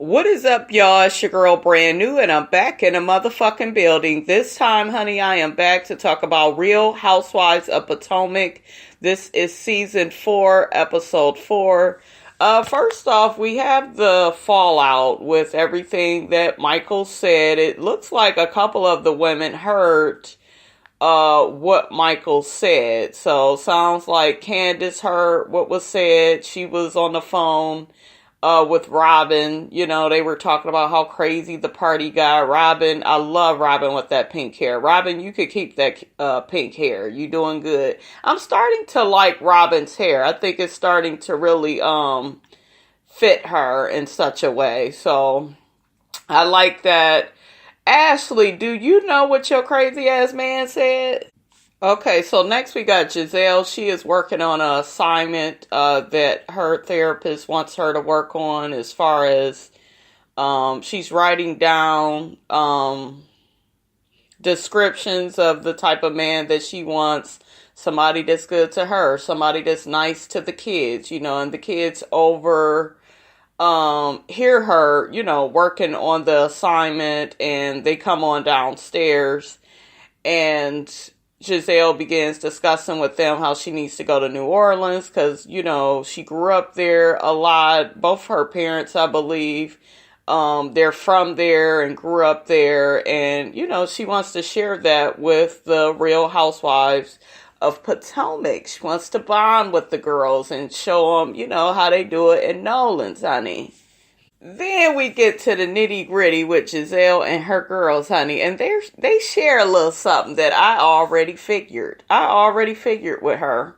What is up, y'all? It's your girl Brand New, and I'm back in a motherfucking building. This time, honey, I am back to talk about Real Housewives of Potomac. This is season 4, episode 4. First off, we have the fallout with everything that Michael said. It looks like a couple of the women heard what Michael said. So sounds like Candiace heard what was said. She was on the phone with Robin. You know, they were talking about how crazy the party got. Robin, I love Robin with that pink hair. Robin, you could keep that pink hair. You doing good. I'm starting to like Robin's hair. I think it's starting to really fit her in such a way. So I like that. Ashley, do you know what your crazy ass man said? Okay, so next we got Gizelle. She is working on an assignment that her therapist wants her to work on, as far as she's writing down descriptions of the type of man that she wants. Somebody that's good to her, somebody that's nice to the kids, you know, and the kids hear her, you know, working on the assignment, and they come on downstairs, and Gizelle begins discussing with them how she needs to go to New Orleans because, you know, she grew up there a lot. Both her parents, I believe, they're from there and grew up there, and, you know, she wants to share that with the Real Housewives of Potomac. She wants to bond with the girls and show them, you know, how they do it in Nolan's, honey. Then we get to the nitty gritty with Gizelle and her girls, honey, and they share a little something that I already figured. With her.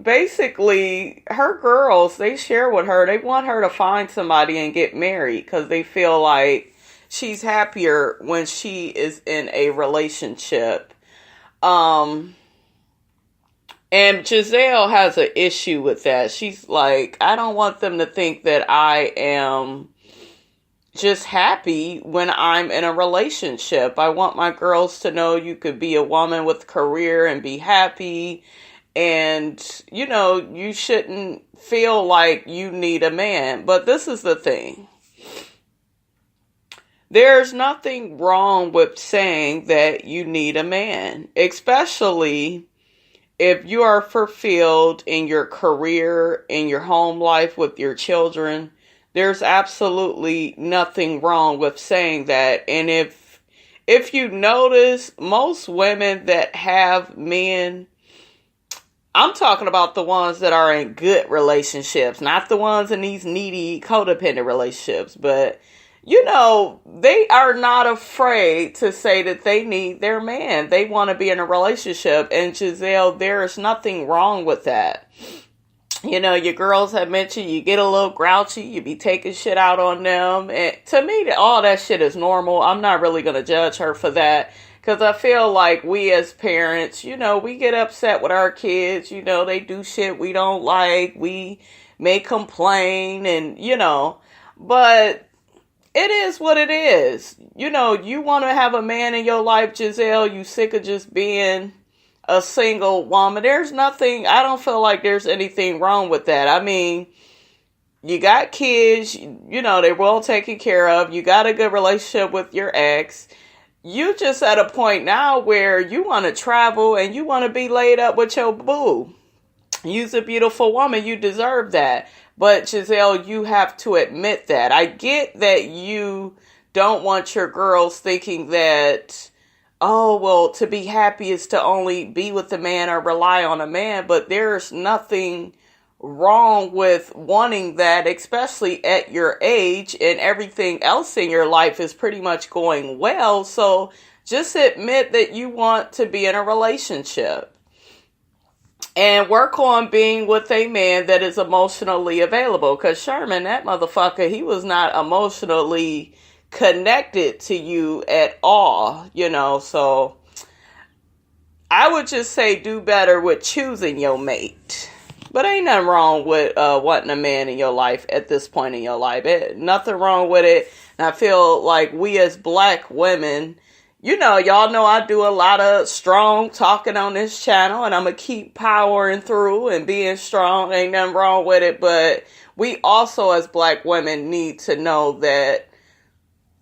Basically, her girls, they share with her, they want her to find somebody and get married because they feel like she's happier when she is in a relationship. And Gizelle has an issue with that. She's like, I don't want them to think that I am just happy when I'm in a relationship. I want my girls to know you could be a woman with a career and be happy. And, you know, you shouldn't feel like you need a man. But this is the thing. There's nothing wrong with saying that you need a man, especially if you are fulfilled in your career, in your home life with your children. There's absolutely nothing wrong with saying that. And if you notice, most women that have men, I'm talking about the ones that are in good relationships, not the ones in these needy, codependent relationships, but you know, they are not afraid to say that they need their man. They want to be in a relationship. And Gizelle, there is nothing wrong with that. You know, your girls have mentioned you get a little grouchy. You be taking shit out on them. And to me, all that shit is normal. I'm not really going to judge her for that. Because I feel like we as parents, you know, we get upset with our kids. You know, they do shit we don't like. We may complain and, you know, but it is what it is. You know, you want to have a man in your life, Gizelle. You sick of just being a single woman. There's nothing, I don't feel like there's anything wrong with that. I mean, you got kids, you know, they're well taken care of. You got a good relationship with your ex. You just at a point now where you want to travel and you want to be laid up with your boo. You's a beautiful woman. You deserve that. But Gizelle, you have to admit that. I get that you don't want your girls thinking that, oh, well, to be happy is to only be with a man or rely on a man. But there's nothing wrong with wanting that, especially at your age, and everything else in your life is pretty much going well. So just admit that you want to be in a relationship. And work on being with a man that is emotionally available. Because Sherman, that motherfucker, he was not emotionally connected to you at all, you know. So I would just say do better with choosing your mate. But ain't nothing wrong with wanting a man in your life at this point in your life. Nothing wrong with it. And I feel like we as black women, y'all know I do a lot of strong talking on this channel, and I'm going to keep powering through and being strong. Ain't nothing wrong with it. But we also, as black women, need to know that,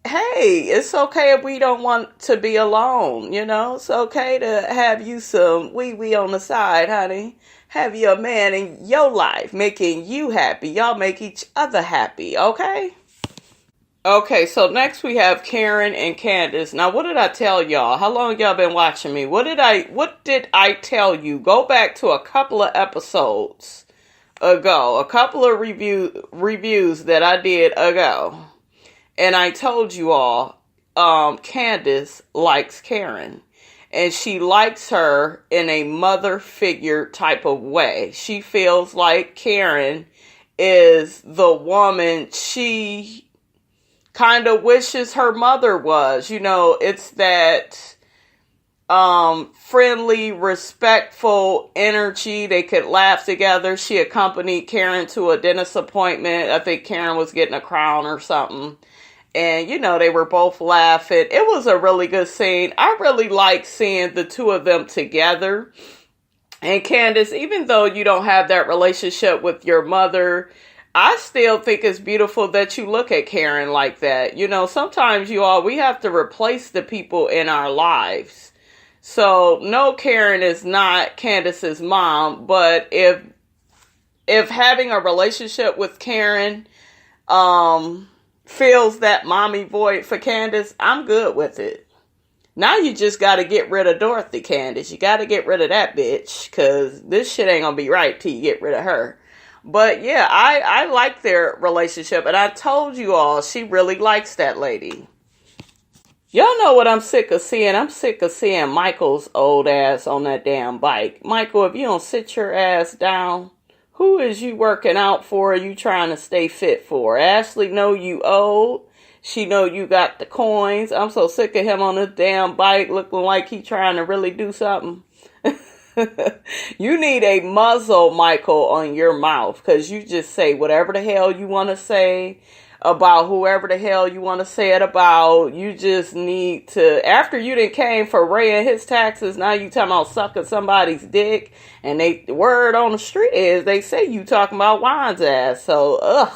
hey, it's okay if we don't want to be alone. It's okay to have you some wee on the side, honey. Have you a man in your life making you happy. Y'all make each other happy, okay? Okay, so next we have Karen and Candiace. Now, what did I tell y'all? How long y'all been watching me? What did I tell you? Go back to a couple of episodes ago, a couple of reviews that I did ago, and I told you all, Candiace likes Karen, and she likes her in a mother figure type of way. She feels like Karen is the woman she kind of wishes her mother was. It's that friendly, respectful energy. They could laugh together. She accompanied Karen to a dentist appointment. I think Karen was getting a crown or something. And, they were both laughing. It was a really good scene. I really like seeing the two of them together. And Candiace, even though you don't have that relationship with your mother, I still think it's beautiful that you look at Karen like that. Sometimes we have to replace the people in our lives. So, no, Karen is not Candiace's mom, but if having a relationship with Karen fills that mommy void for Candiace, I'm good with it. Now you just got to get rid of Dorothy, Candiace. You got to get rid of that bitch, because this shit ain't going to be right till you get rid of her. But yeah, I like their relationship, and I told you all, she really likes that lady. Y'all know what I'm sick of seeing? I'm sick of seeing Michael's old ass on that damn bike. Michael, if you don't sit your ass down, who is you working out for? Or you trying to stay fit for? Ashley know you old. She know you got the coins. I'm so sick of him on this damn bike looking like he trying to really do something. You need a muzzle, Michael, on your mouth, because you just say whatever the hell you want to say about whoever the hell you want to say it about. You just need to, after you done came for Ray and his taxes, now you talking about sucking somebody's dick, and the word on the street is they say you talking about Juan's ass. So,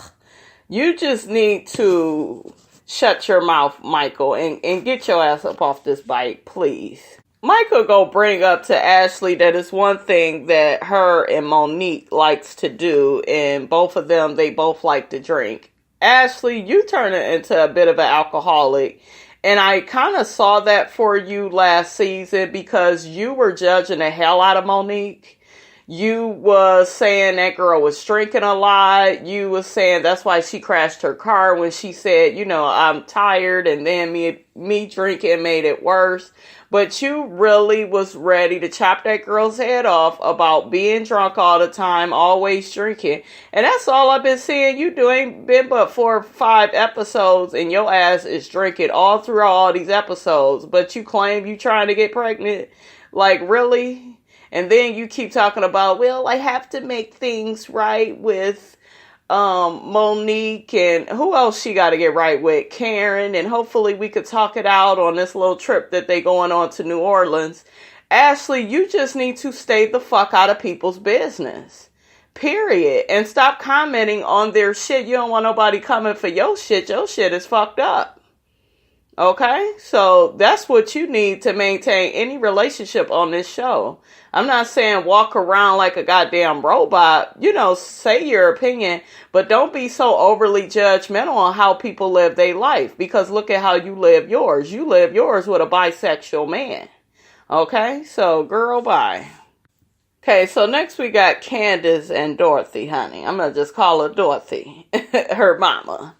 you just need to shut your mouth, Michael, and get your ass up off this bike, please. Michael go bring up to Ashley that it's one thing that her and Monique likes to do, and both of them, they both like to drink. Ashley, you turn into a bit of an alcoholic, and I kind of saw that for you last season because you were judging the hell out of Monique. You was saying that girl was drinking a lot. You was saying that's why she crashed her car when she said, I'm tired, and then me drinking made it worse. But you really was ready to chop that girl's head off about being drunk all the time, always drinking. And that's all I've been seeing you doing. Been but 4 or 5 episodes, and your ass is drinking all through all these episodes. But you claim you trying to get pregnant. Like, really? And then you keep talking about, well, I have to make things right with Monique, and who else she got to get right with? Karen, and hopefully we could talk it out on this little trip that they going on to New Orleans. Ashley, you just need to stay the fuck out of people's business. Period. And stop commenting on their shit. You don't want nobody coming for your shit. Your shit is fucked up. Okay? So that's what you need to maintain any relationship on this show. I'm not saying walk around like a goddamn robot. Say your opinion, but don't be so overly judgmental on how people live their life, because look at how you live yours. You live yours with a bisexual man. Okay? So, girl, bye. Okay, so next we got Candiace and Dorothy, honey. I'm going to just call her Dorothy, her mama.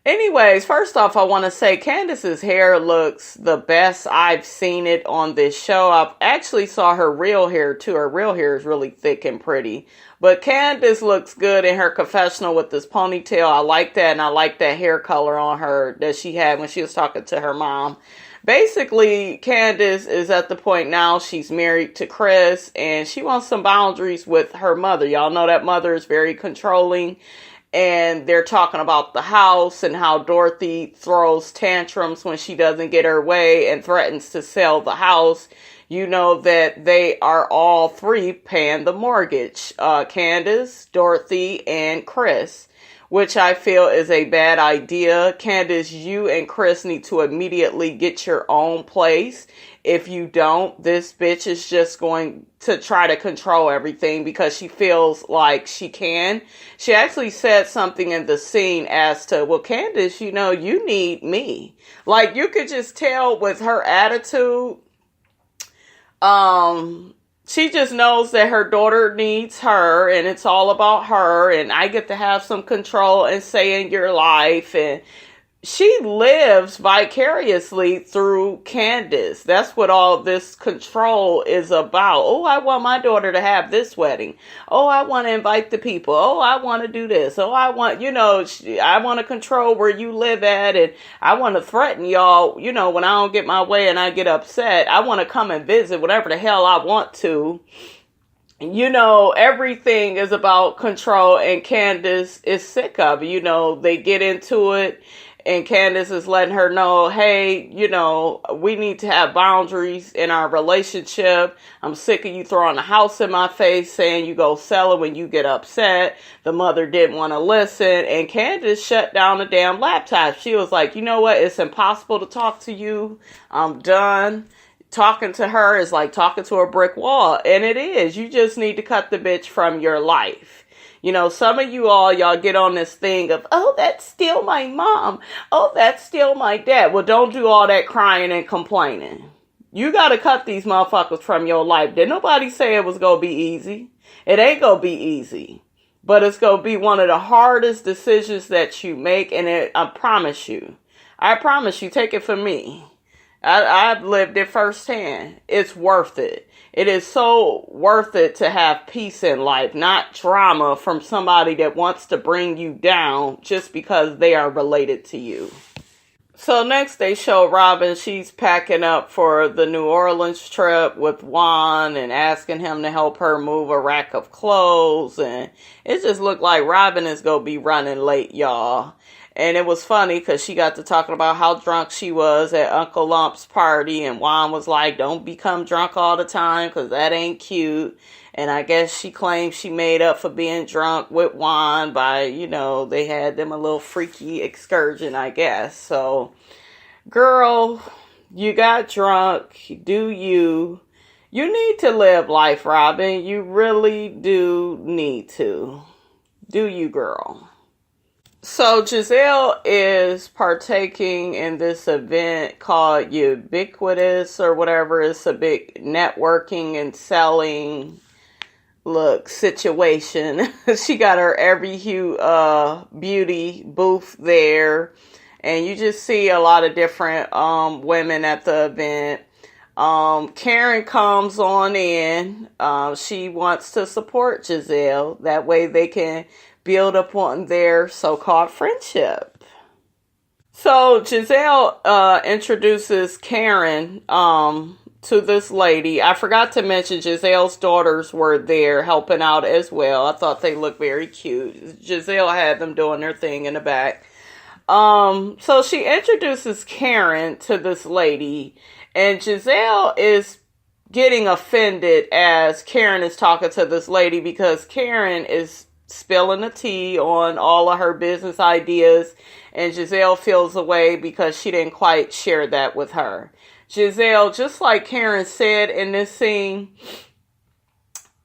Anyways, first off, I want to say Candiace's hair looks the best I've seen it on this show. I've actually saw her real hair too. Her real hair is really thick and pretty. But Candiace looks good in her confessional with this ponytail. I like that, and I like that hair color on her that she had when she was talking to her mom. Basically, Candiace is at the point now she's married to Chris, and she wants some boundaries with her mother. Y'all know that mother is very controlling. and they're talking about the house and how Dorothy throws tantrums when she doesn't get her way and threatens to sell the house. You know that they are all three paying the mortgage. Candiace, Dorothy, and Chris, which I feel is a bad idea. Candiace, you and Chris need to immediately get your own place. If you don't, this bitch is just going to try to control everything because she feels like she can. She actually said something in the scene as to, well, Candiace, you know, you need me. Like, you could just tell with her attitude. She just knows that her daughter needs her and it's all about her and I get to have some control and say in your life. And she lives vicariously through Candiace. That's what all this control is about. Oh, I want my daughter to have this wedding. Oh, I want to invite the people. Oh, I want to do this. Oh, I want, I want to control where you live at. And I want to threaten y'all, when I don't get my way and I get upset. I want to come and visit whatever the hell I want to. Everything is about control and Candiace is sick of it. They get into it. And Candiace is letting her know, hey, we need to have boundaries in our relationship. I'm sick of you throwing a house in my face, saying you go sell it when you get upset. The mother didn't want to listen. And Candiace shut down the damn laptop. She was like, you know what? It's impossible to talk to you. I'm done. Talking to her is like talking to a brick wall. And it is. You just need to cut the bitch from your life. Some of y'all get on this thing of, oh, that's still my mom. Oh, that's still my dad. Well, don't do all that crying and complaining. You got to cut these motherfuckers from your life. Did nobody say it was going to be easy? It ain't going to be easy. But it's going to be one of the hardest decisions that you make. And I promise you, take it from me. I've lived it firsthand. It's worth it. It is so worth it to have peace in life, not drama from somebody that wants to bring you down just because they are related to you. So next they show Robin, she's packing up for the New Orleans trip with Juan and asking him to help her move a rack of clothes. And it just looked like Robin is going to be running late, y'all. And it was funny because she got to talking about how drunk she was at Uncle Lump's party. And Juan was like, don't become drunk all the time because that ain't cute. And I guess she claimed she made up for being drunk with Juan by, they had them a little freaky excursion, I guess. So, girl, you got drunk. Do you. You need to live life, Robin. You really do need to. Do you, girl. So Gizelle is partaking in this event called Ubiquitous or whatever. It's a big networking and selling situation. She got her Every Hue beauty booth there. And you just see a lot of different women at the event. Karen comes on in. She wants to support Gizelle. That way they can build upon their so-called friendship. So Gizelle introduces Karen to this lady. I forgot to mention Giselle's daughters were there helping out as well. I thought they looked very cute. Gizelle had them doing their thing in the back. So she introduces Karen to this lady, and Gizelle is getting offended as Karen is talking to this lady because Karen is spilling the tea on all of her business ideas, and Gizelle feels away because she didn't quite share that with her. Gizelle, just like Karen said in this scene,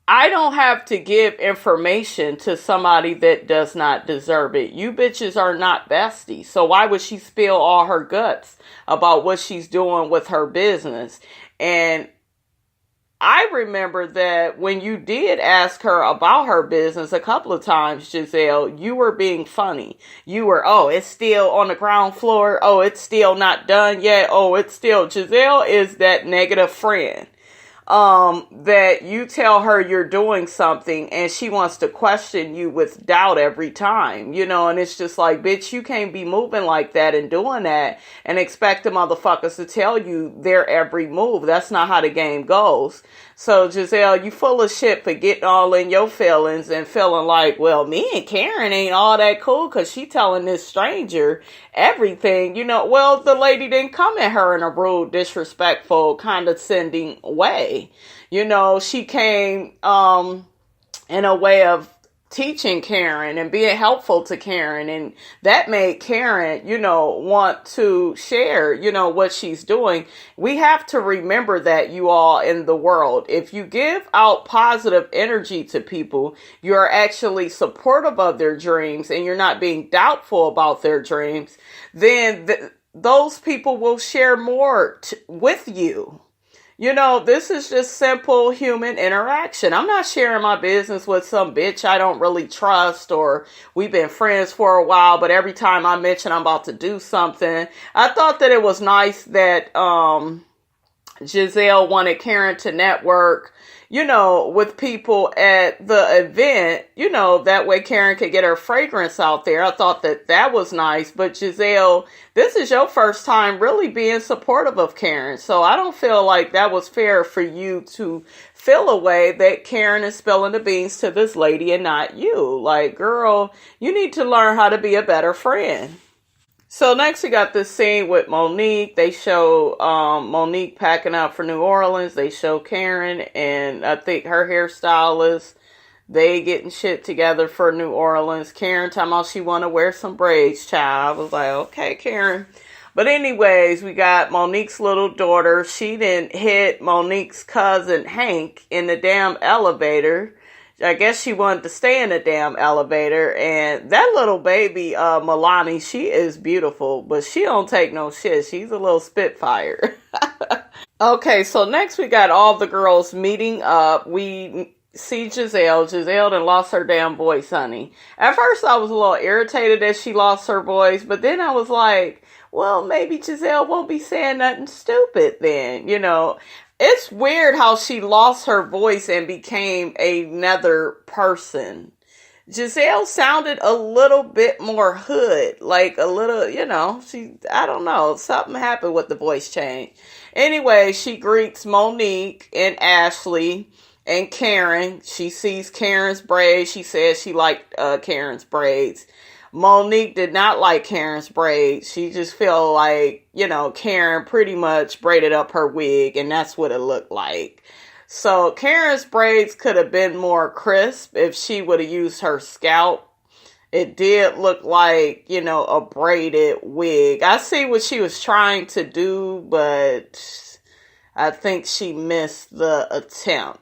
I don't have to give information to somebody that does not deserve it. You bitches are not besties. So why would she spill all her guts about what she's doing with her business? And I remember that when you did ask her about her business a couple of times, Gizelle, you were being funny. You were, oh, it's still on the ground floor. Oh, it's still not done yet. Oh, it's still. Gizelle is that negative friend. That you tell her you're doing something and she wants to question you with doubt every time, and it's just like, bitch, you can't be moving like that and doing that and expect the motherfuckers to tell you their every move. That's not how the game goes. So Gizelle, you full of shit for getting all in your feelings and feeling like, well, me and Karen ain't all that cool because she telling this stranger everything. Well, the lady didn't come at her in a rude, disrespectful, condescending way. She came in a way of teaching Karen and being helpful to Karen, and that made Karen, want to share, what she's doing. We have to remember that, you all, in the world, if you give out positive energy to people, you're actually supportive of their dreams and you're not being doubtful about their dreams, then those people will share more with you. This is just simple human interaction. I'm not sharing my business with some bitch I don't really trust, or we've been friends for a while, but every time I mention I'm about to do something. I thought that it was nice that Gizelle wanted Karen to network, with people at the event, that way Karen could get her fragrance out there. I thought that was nice. But Gizelle, this is your first time really being supportive of Karen. So I don't feel like that was fair for you to feel a way that Karen is spilling the beans to this lady and not you. Like, girl, you need to learn how to be a better friend. So next we got this scene with Monique. They show Monique packing up for New Orleans. They show Karen and I think her hairstylist. They getting shit together for New Orleans. Karen talking about she want to wear some braids, child. I was like, okay, Karen. But anyways, we got Monique's little daughter. She didn't hit Monique's cousin Hank in the damn elevator. I guess she wanted to stay in the damn elevator. And that little baby, Milani, she is beautiful, but she don't take no shit. She's a little spitfire. Okay, so next we got all the girls meeting up. We see Gizelle. Gizelle done lost her damn voice, honey. At first I was a little irritated that she lost her voice, but then I was like, well, maybe Gizelle won't be saying nothing stupid then, It's weird how she lost her voice and became another person. Gizelle sounded a little bit more hood, like a little, I don't know, something happened with the voice change. Anyway, she greets Monique and Ashley and Karen. She sees Karen's braids. She says she liked Karen's braids. Monique did not like Karen's braids. She just felt like, Karen pretty much braided up her wig, and that's what it looked like. So Karen's braids could have been more crisp if she would have used her scalp. It did look like, a braided wig. I see what she was trying to do, but I think she missed the attempt.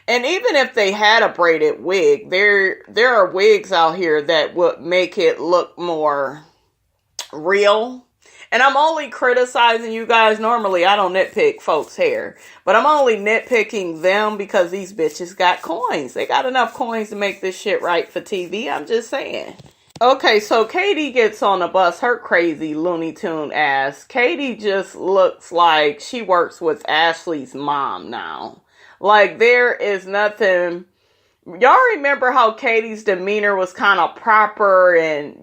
And even if they had a braided wig, there are wigs out here that would make it look more real. And I'm only criticizing you guys. Normally, I don't nitpick folks' hair. But I'm only nitpicking them because these bitches got coins. They got enough coins to make this shit right for TV. I'm just saying. Okay, so Katie gets on the bus, her crazy Looney Tune ass. Katie just looks like she works with Ashley's mom now. Like, there is nothing. Y'all remember how Katie's demeanor was kind of proper and,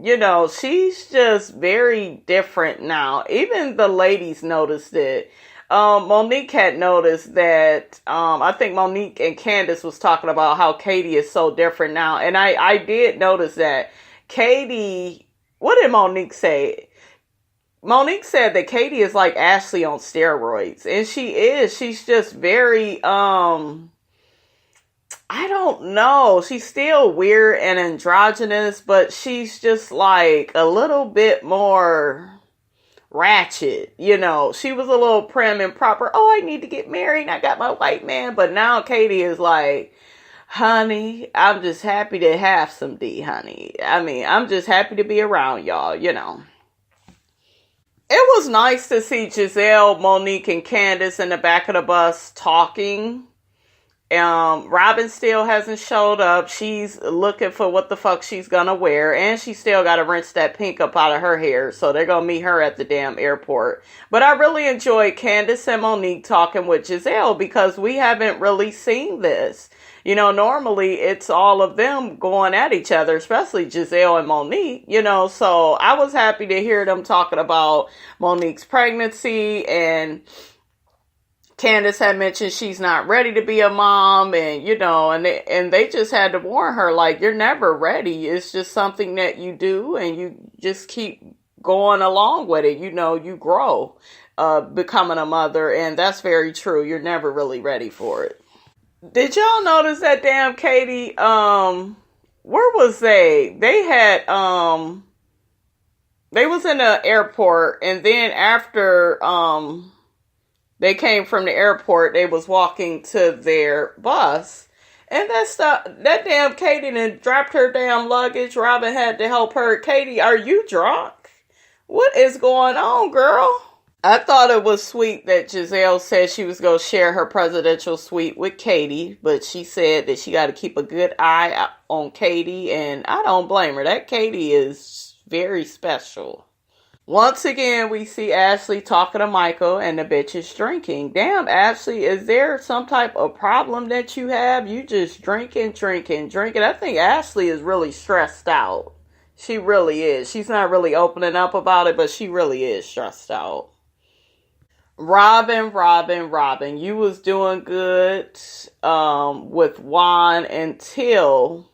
she's just very different now. Even the ladies noticed it. Monique had noticed that, I think Monique and Candiace was talking about how Katie is so different now. And I did notice that Katie, what did Monique say? Monique said that Katie is like Ashley on steroids. And she is. She's just very, I don't know. She's still weird and androgynous, but she's just like a little bit more ratchet. She was a little prim and proper. Oh, I need to get married. I got my white man. But now Katie is like, honey, I'm just happy to have some D, honey. I mean, I'm just happy to be around y'all, It was nice to see Gizelle, Monique, and Candiace in the back of the bus talking. Robin still hasn't showed up. She's looking for what the fuck she's gonna wear. And she still gotta rinse that pink up out of her hair. So they're gonna meet her at the damn airport. But I really enjoyed Candiace and Monique talking with Gizelle because we haven't really seen this. Normally it's all of them going at each other, especially Gizelle and Monique, so I was happy to hear them talking about Monique's pregnancy and Candiace had mentioned she's not ready to be a mom, and and they just had to warn her, like, you're never ready. It's just something that you do, and you just keep going along with it. You grow, becoming a mother, and that's very true. You're never really ready for it. Did y'all notice that damn Katie? Where was they? They had they was in the airport, and then after they came from the airport, they was walking to their bus. And that damn Katie then dropped her damn luggage. Robin had to help her. Katie, are you drunk? What is going on, girl? I thought it was sweet that Gizelle said she was going to share her presidential suite with Katie, but she said that she got to keep a good eye on Katie, and I don't blame her. That Katie is very special. Once again, we see Ashley talking to Michael, and the bitch is drinking. Damn, Ashley, is there some type of problem that you have? You just drinking. I think Ashley is really stressed out. She really is. She's not really opening up about it, but she really is stressed out. Robin, you was doing good with Juan until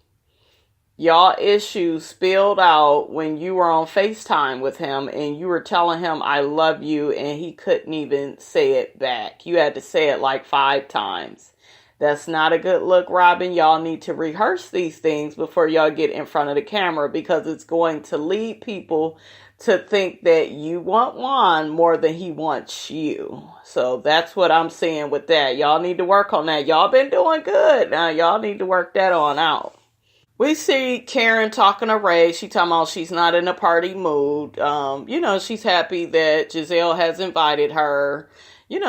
y'all issues spilled out when you were on FaceTime with him and you were telling him I love you and he couldn't even say it back. You had to say it like 5 times. That's not a good look, Robin. Y'all need to rehearse these things before y'all get in front of the camera, because it's going to lead people to think that you want Juan more than he wants you. So that's what I'm saying with that. Y'all need to work on that. Y'all been doing good. Now y'all need to work that on out. We see Karen talking to Ray. She talking about she's not in a party mood. She's happy that Gizelle has invited her.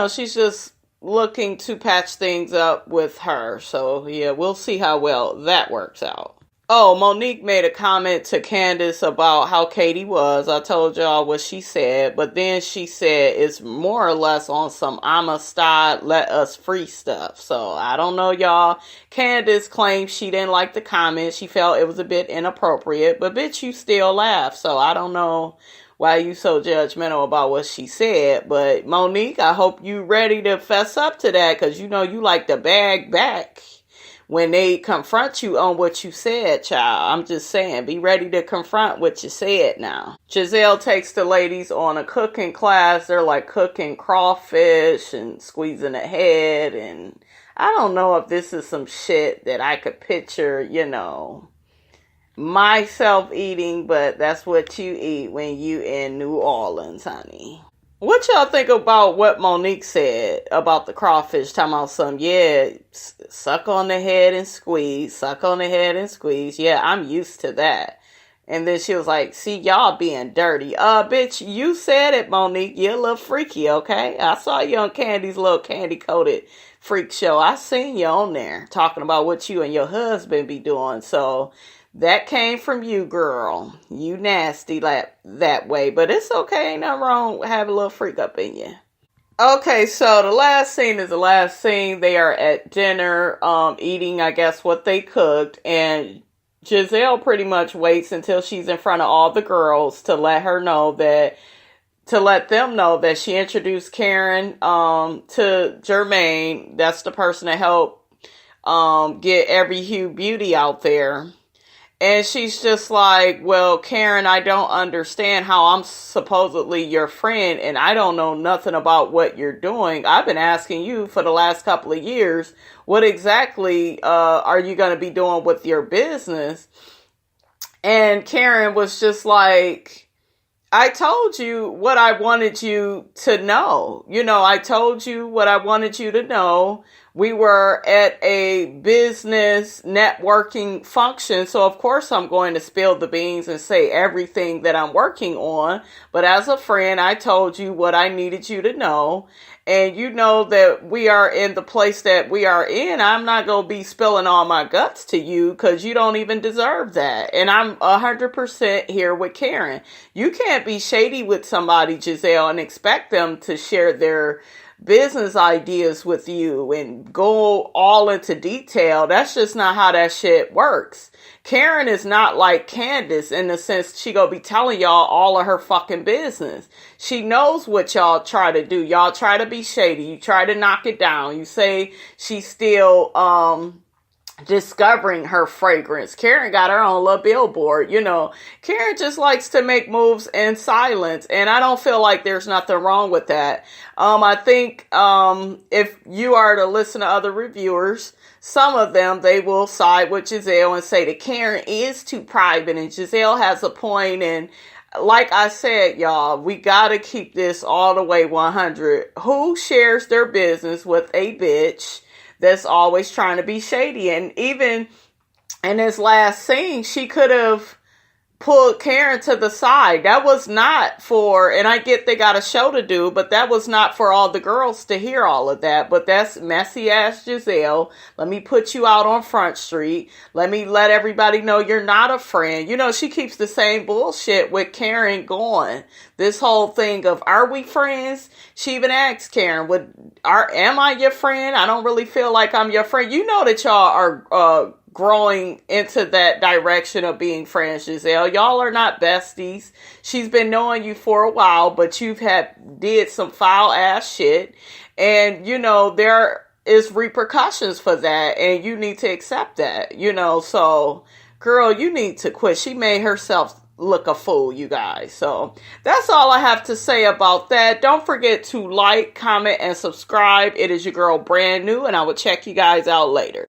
She's just looking to patch things up with her. So, yeah, we'll see how well that works out. Oh, Monique made a comment to Candiace about how Katie was. I told y'all what she said, but then she said it's more or less on some Amistad, let us free stuff. So I don't know, y'all. Candiace claimed she didn't like the comment. She felt it was a bit inappropriate, but bitch, you still laugh. So I don't know why you so judgmental about what she said. But Monique, I hope you ready to fess up to that, because you like to bag back when they confront you on what you said, child. I'm just saying, be ready to confront what you said now. Gizelle takes the ladies on a cooking class. They're like cooking crawfish and squeezing a head. And I don't know if this is some shit that I could picture, myself eating, but that's what you eat when you in New Orleans, honey. What y'all think about what Monique said about the crawfish? Talking about suck on the head and squeeze, Yeah, I'm used to that. And then she was like, see, y'all being dirty. Bitch, you said it, Monique. You're a little freaky, okay? I saw you on Candy's little candy-coated freak show. I seen you on there talking about what you and your husband be doing. So that came from you, girl. You nasty like that way. But it's okay. Ain't nothing wrong with having a little freak up in you. Okay, so the last scene is the last scene. They are at dinner, eating, I guess, what they cooked. And Gizelle pretty much waits until she's in front of all the girls to let them know that she introduced Karen to Jermaine. That's the person that helped get Every Hue Beauty out there. And she's just like, well, Karen, I don't understand how I'm supposedly your friend and I don't know nothing about what you're doing. I've been asking you for the last couple of years, what exactly are you going to be doing with your business? And Karen was just like, I told you what I wanted you to know. I told you what I wanted you to know. We were at a business networking function, so of course I'm going to spill the beans and say everything that I'm working on. But as a friend, I told you what I needed you to know. And you know that we are in the place that we are in. I'm not going to be spilling all my guts to you because you don't even deserve that. And I'm 100% here with Karen. You can't be shady with somebody, Gizelle, and expect them to share their business ideas with you and go all into detail. That's just not how that shit works. Karen is not like Candiace in the sense she gonna be telling y'all all of her fucking business. She knows what y'all try to do. Y'all try to be shady. You try to knock it down. You say she's still, discovering her fragrance. Karen got her own little billboard. Karen just likes to make moves in silence, and I don't feel like there's nothing wrong with that. I think if you are to listen to other reviewers, some of them, they will side with Gizelle and say that Karen is too private, and Gizelle has a point. And like I said, y'all, we gotta keep this all the way 100. Who shares their business with a bitch that's always trying to be shady? And even in this last scene, she could have pulled Karen to the side. That was not for, and I get they got a show to do, but that was not for all the girls to hear all of that. But that's messy ass Gizelle. Let me put you out on Front Street. Let me let everybody know you're not a friend. She keeps the same bullshit with Karen going. This whole thing of, are we friends? She even asked Karen, am I your friend? I don't really feel like I'm your friend. You know that y'all are growing into that direction of being friends, Gizelle. Y'all are not besties. She's been knowing you for a while, but you've did some foul ass shit. And, there is repercussions for that, and you need to accept that, so girl, you need to quit. She made herself look a fool, you guys. So that's all I have to say about that. Don't forget to like, comment, and subscribe. It is your girl Brand New, and I will check you guys out later.